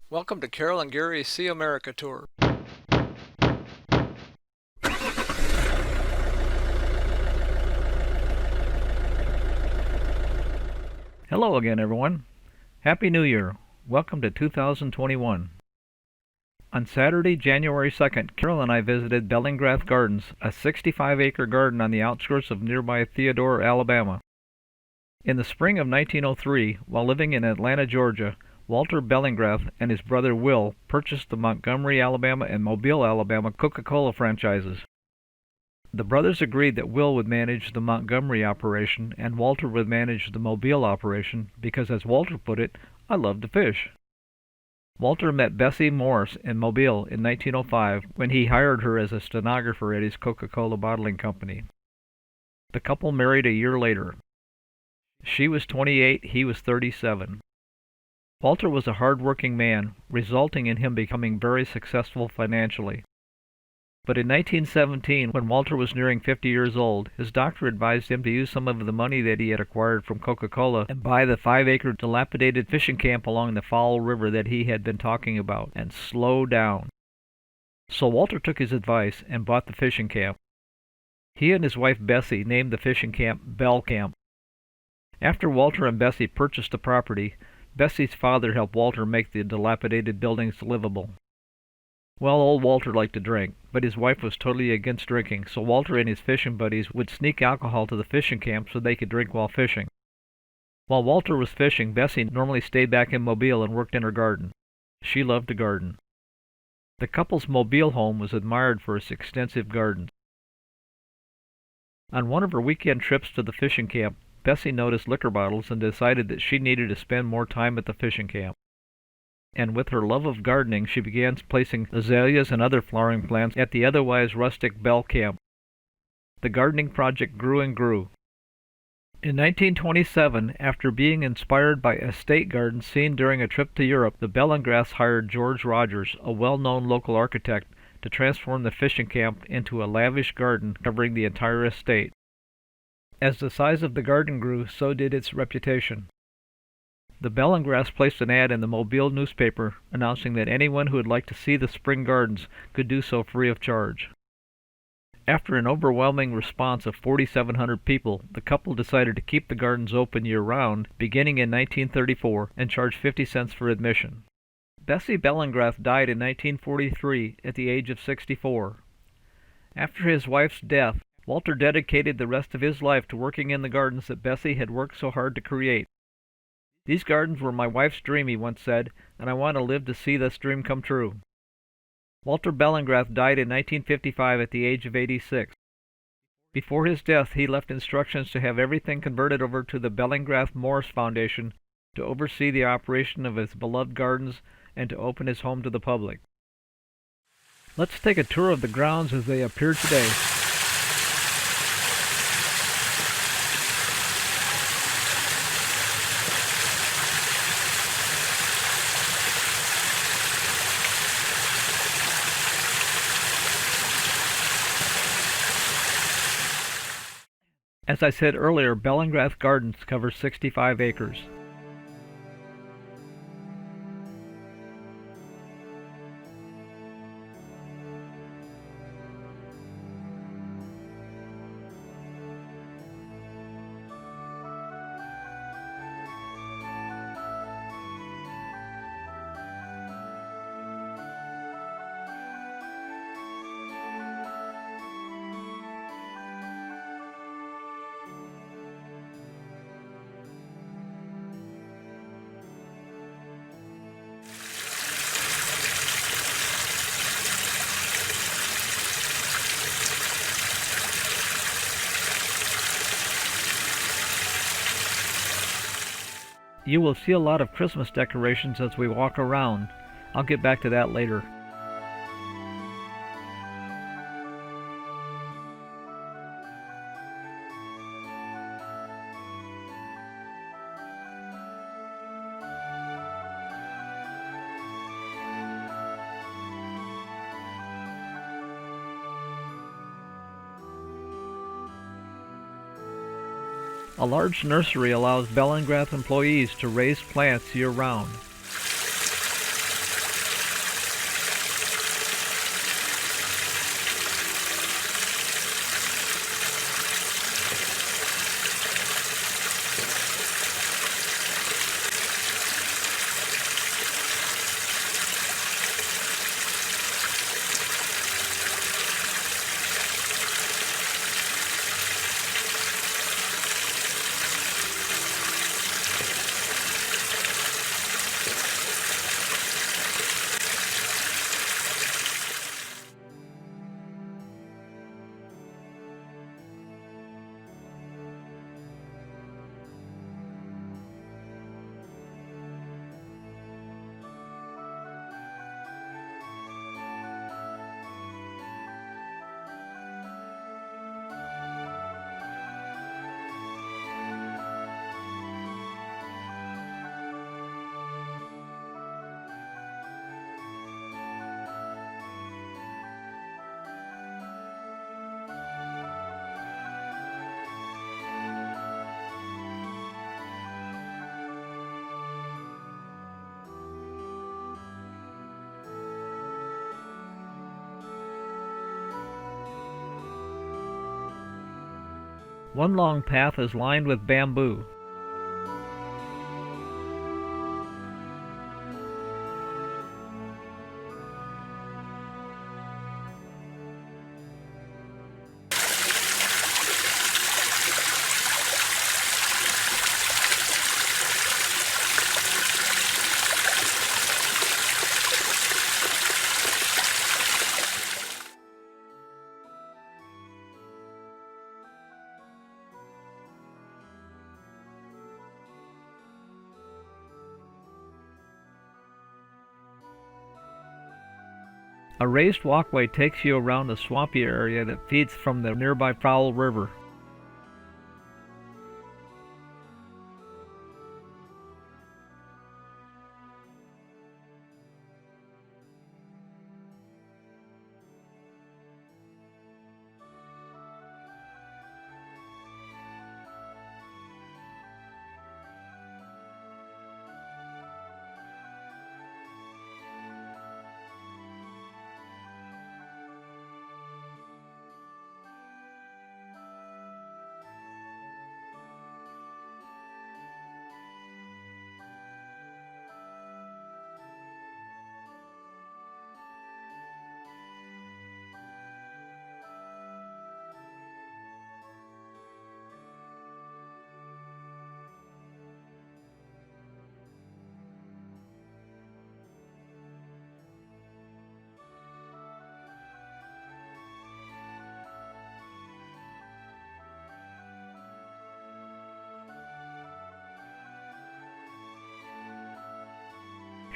Welcome to Carol and Gary's See America Tour. Hello again, everyone. Happy New Year. Welcome to 2021. On Saturday, January 2nd, Carol and I visited Bellingrath Gardens, a 65-acre garden on the outskirts of nearby Theodore, Alabama. In the spring of 1903, while living in Atlanta, Georgia, Walter Bellingrath and his brother Will purchased the Montgomery, Alabama and Mobile, Alabama Coca-Cola franchises. The brothers agreed that Will would manage the Montgomery operation and Walter would manage the Mobile operation because, as Walter put it, I love to fish. Walter met Bessie Morris in Mobile in 1905 when he hired her as a stenographer at his Coca-Cola bottling company. The couple married a year later. She was 28, he was 37. Walter was a hard-working man, resulting in him becoming very successful financially. But in 1917, when Walter was nearing 50 years old, his doctor advised him to use some of the money that he had acquired from Coca-Cola and buy the 5-acre dilapidated fishing camp along the Foul River that he had been talking about, and slow down. So Walter took his advice and bought the fishing camp. He and his wife Bessie named the fishing camp Bell Camp. After Walter and Bessie purchased the property, Bessie's father helped Walter make the dilapidated buildings livable. Well, old Walter liked to drink, but his wife was totally against drinking, so Walter and his fishing buddies would sneak alcohol to the fishing camp so they could drink while fishing. While Walter was fishing, Bessie normally stayed back in Mobile and worked in her garden. She loved to garden. The couple's Mobile home was admired for its extensive gardens. On one of her weekend trips to the fishing camp, Bessie noticed liquor bottles and decided that she needed to spend more time at the fishing camp. And with her love of gardening, she began placing azaleas and other flowering plants at the otherwise rustic Bell Camp. The gardening project grew and grew. In 1927, after being inspired by estate gardens seen during a trip to Europe, the Bellingraths hired George Rogers, a well-known local architect, to transform the fishing camp into a lavish garden covering the entire estate. As the size of the garden grew, so did its reputation. The Bellingraths placed an ad in the Mobile newspaper announcing that anyone who would like to see the spring gardens could do so free of charge. After an overwhelming response of 4,700 people, the couple decided to keep the gardens open year-round, beginning in 1934, and charge 50 cents for admission. Bessie Bellingrath died in 1943 at the age of 64. After his wife's death, Walter dedicated the rest of his life to working in the gardens that Bessie had worked so hard to create. "These gardens were my wife's dream," he once said, "and I want to live to see this dream come true." Walter Bellingrath died in 1955 at the age of 86. Before his death, he left instructions to have everything converted over to the Bellingrath Morris Foundation to oversee the operation of his beloved gardens and to open his home to the public. Let's take a tour of the grounds as they appear today. As I said earlier, Bellingrath Gardens covers 65 acres. You will see a lot of Christmas decorations as we walk around. I'll get back to that later. A large nursery allows Bellingrath employees to raise plants year-round. One long path is lined with bamboo. A raised walkway takes you around a swampy area that feeds from the nearby Fowl River.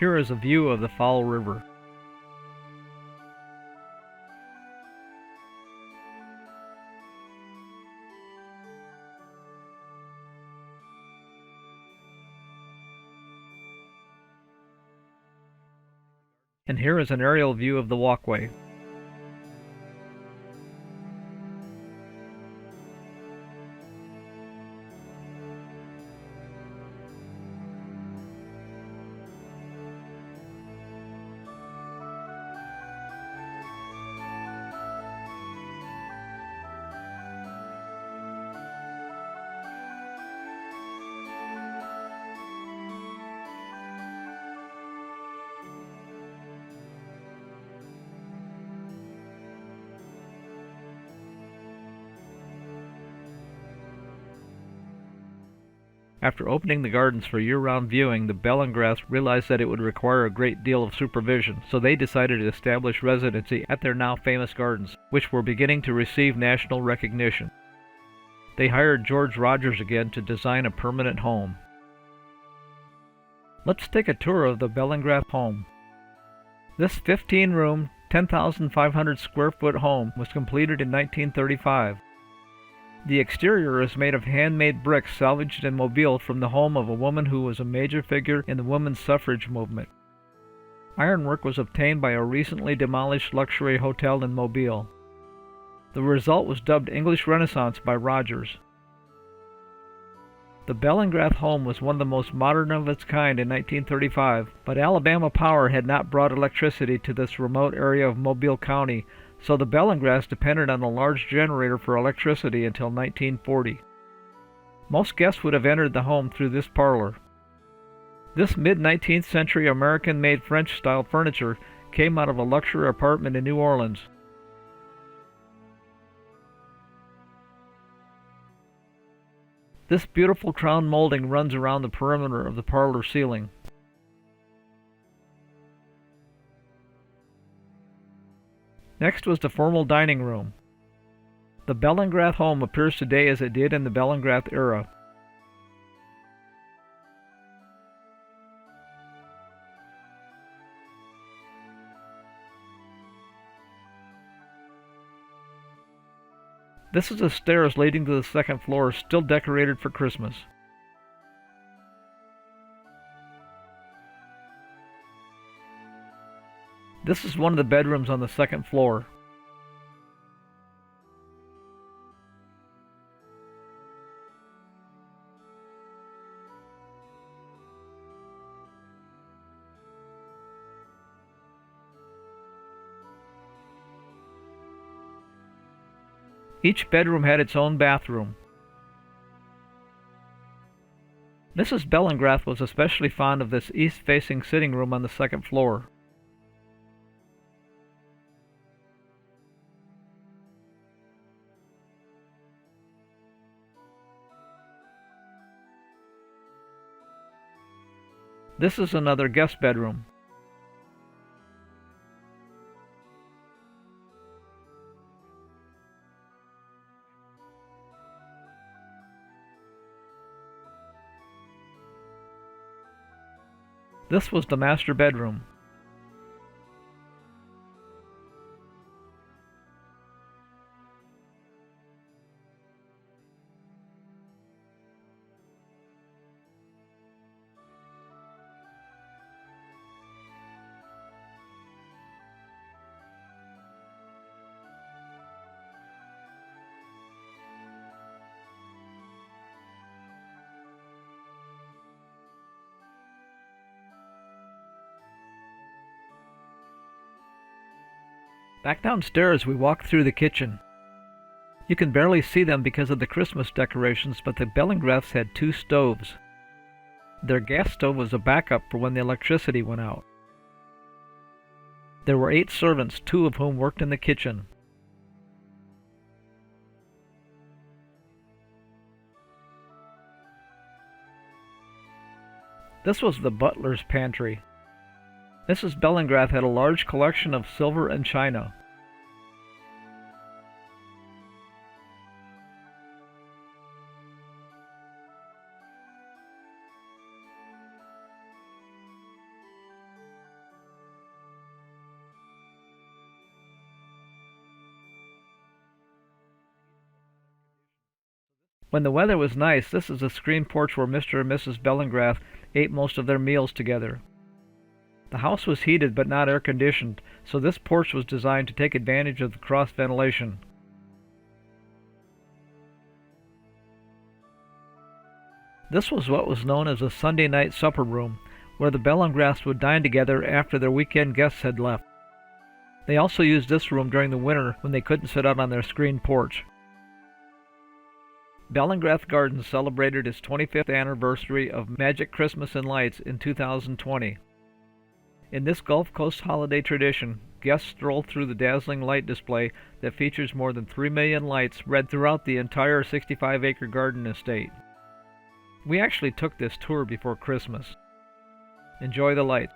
Here is a view of the Fowl River. And here is an aerial view of the walkway. After opening the gardens for year-round viewing, the Bellingraths realized that it would require a great deal of supervision, so they decided to establish residency at their now famous gardens, which were beginning to receive national recognition. They hired George Rogers again to design a permanent home. Let's take a tour of the Bellingrath home. This 15-room, 10,500 square foot home was completed in 1935. The exterior is made of handmade bricks salvaged in Mobile from the home of a woman who was a major figure in the women's suffrage movement. Ironwork was obtained by a recently demolished luxury hotel in Mobile. The result was dubbed English Renaissance by Rogers. The Bellingrath home was one of the most modern of its kind in 1935, but Alabama Power had not brought electricity to this remote area of Mobile County, so the Bellingraths depended on a large generator for electricity until 1940. Most guests would have entered the home through this parlor. This mid-19th century American-made French-style furniture came out of a luxury apartment in New Orleans. This beautiful crown molding runs around the perimeter of the parlor ceiling. Next was the formal dining room. The Bellingrath home appears today as it did in the Bellingrath era. This is the stairs leading to the second floor, still decorated for Christmas. This is one of the bedrooms on the second floor. Each bedroom had its own bathroom. Mrs. Bellingrath was especially fond of this east-facing sitting room on the second floor. This is another guest bedroom. This was the master bedroom. Back downstairs, we walked through the kitchen. You can barely see them because of the Christmas decorations, but the Bellingraths had 2 stoves. Their gas stove was a backup for when the electricity went out. There were 8 servants, 2 of whom worked in the kitchen. This was the butler's pantry. Mrs. Bellingrath had a large collection of silver and china. When the weather was nice, this is the screen porch where Mr. and Mrs. Bellingrath ate most of their meals together. The house was heated but not air-conditioned, so this porch was designed to take advantage of the cross-ventilation. This was what was known as a Sunday night supper room, where the Bellingraths would dine together after their weekend guests had left. They also used this room during the winter when they couldn't sit out on their screen porch. Bellingrath Gardens celebrated its 25th anniversary of Magic Christmas and Lights in 2020. In this Gulf Coast holiday tradition, guests stroll through the dazzling light display that features more than 3 million lights spread throughout the entire 65-acre garden estate. We actually took this tour before Christmas. Enjoy the lights.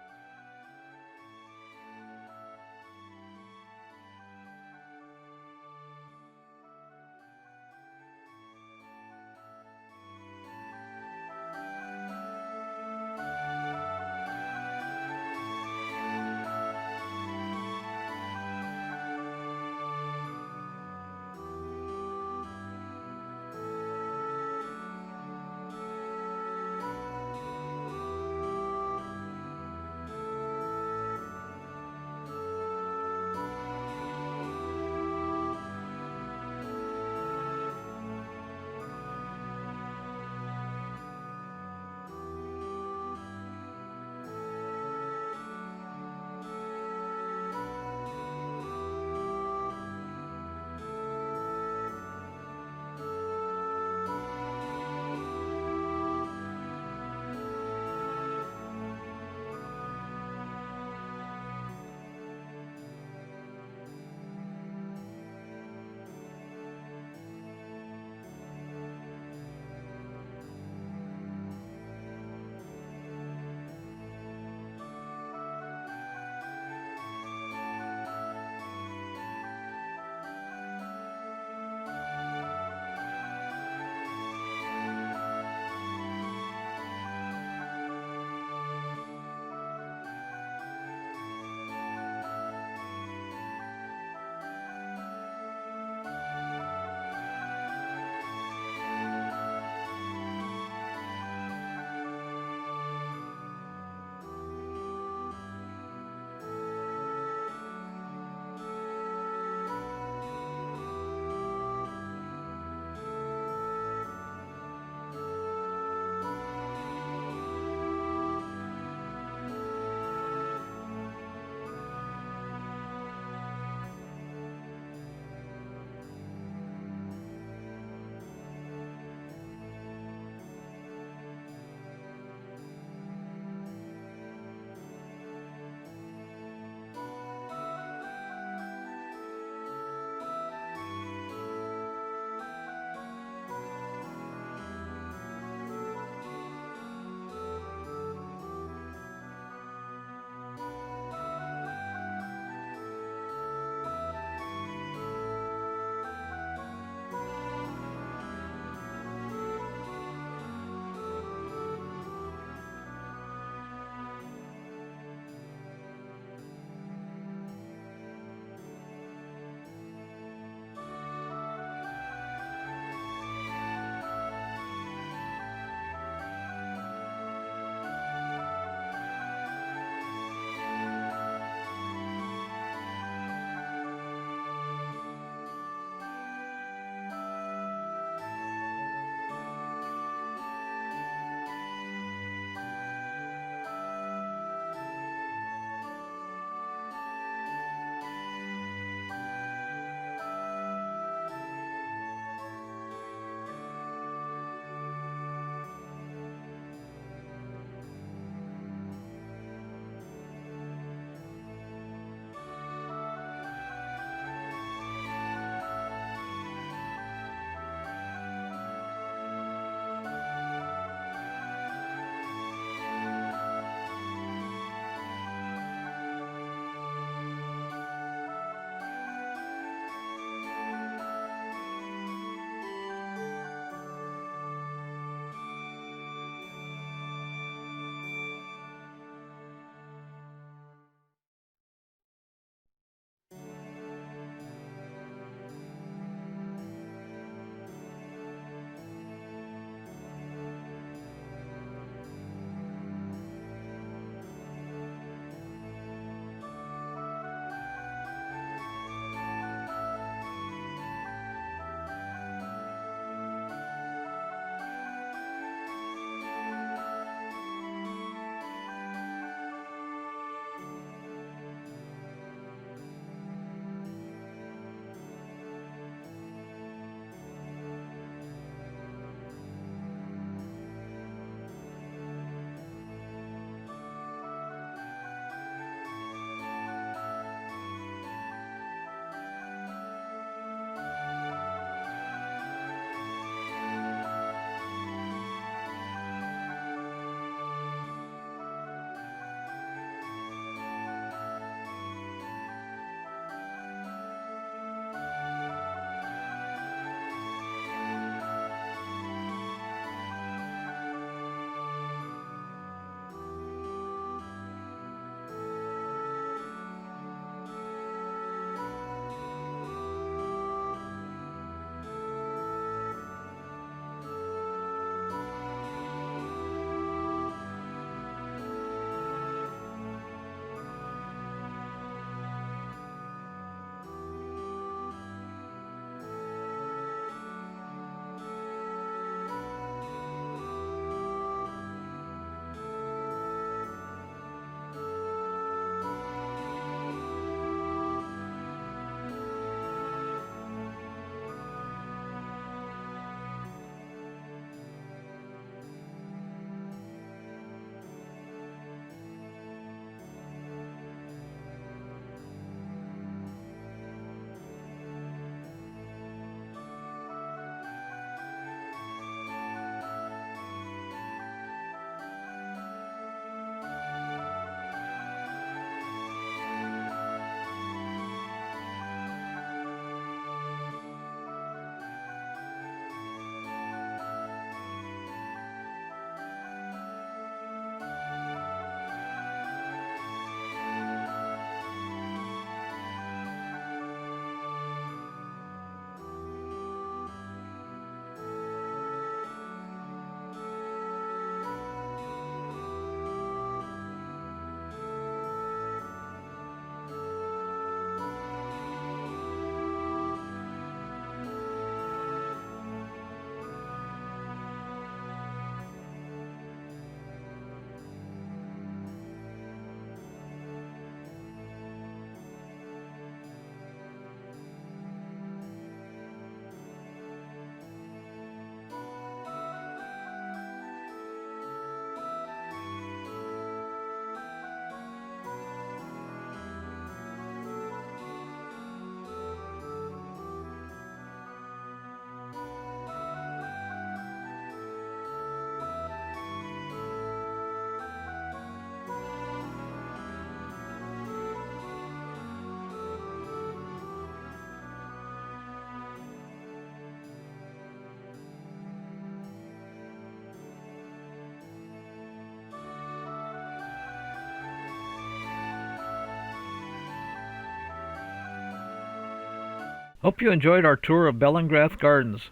Hope you enjoyed our tour of Bellingrath Gardens.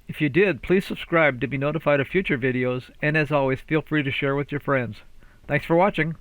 If you did, please subscribe to be notified of future videos, and as always, feel free to share with your friends. Thanks for watching.